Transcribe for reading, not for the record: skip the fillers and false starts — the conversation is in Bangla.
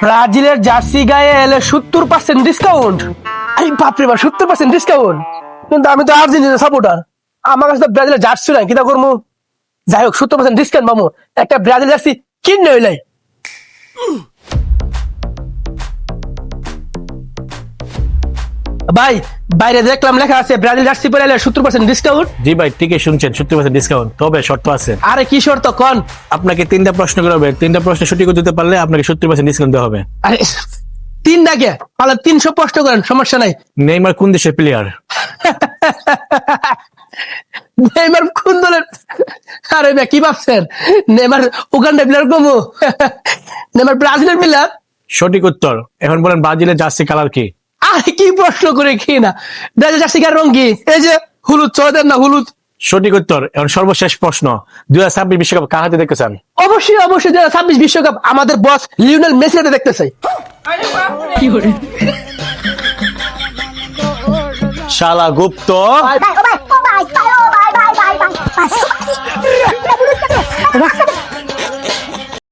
ব্রাজিলের জার্সি গায়ে এলে 70% ডিসকাউন্ট। এই বাপরে বাপ, 70% ডিসকাউন্ট! কিন্তু আমি তো আর্জেন্টিনা সাপোর্টার, আমার কাছে তো ব্রাজিলের জার্সি নাই, কিটা করবো? যাই হোক, 70% ডিসকাউন্ট মামু, একটা ব্রাজিল জার্সি কিনে হইলাই। ভাই, বাইরে দেখলাম লেখা আছে ব্রাজিল জার্সি পরে এলে 70% ডিসকাউন্ট। জি ভাই, ঠিকই শুনছেন, 70% ডিসকাউন্ট। তবে শর্ত আছে। আরে কি শর্ত কোন? আপনাকে 3টা প্রশ্ন করা হবে, 3টা প্রশ্ন সঠিক উত্তর দিতে পারলে আপনাকে 70% ডিসকাউন্ট দেওয়া হবে। আরে 3 ডাকে পালে 300 প্রশ্ন করেন, সমস্যা নাই। নেইমার কোন দেশের প্লেয়ার? নেইমার কোন দলের? আরে ভাই কি ভাবছেন, নেইমার উগান্ডা প্লেয়ার কমু? নেইমার ব্রাজিলের প্লেয়ার। সঠিক উত্তর। এখন বলেন ব্রাজিলের জার্সি কালার কি? আরে কি প্রশ্ন করে কি না, ব্রাজিল জার্সি কার রং কি? এই যে হলুদ, চলেন না হলুদ। সঠিক উত্তর। এখন সর্বশেষ প্রশ্ন, 2026 বিশ্বকাপ কার হাতে দেখতে চান? অবশ্যই অবশ্যই 2026 বিশ্বকাপ আমাদের বস লিওনেল মেসি হাতে দেখতে চাই। শালা গুপ্ত।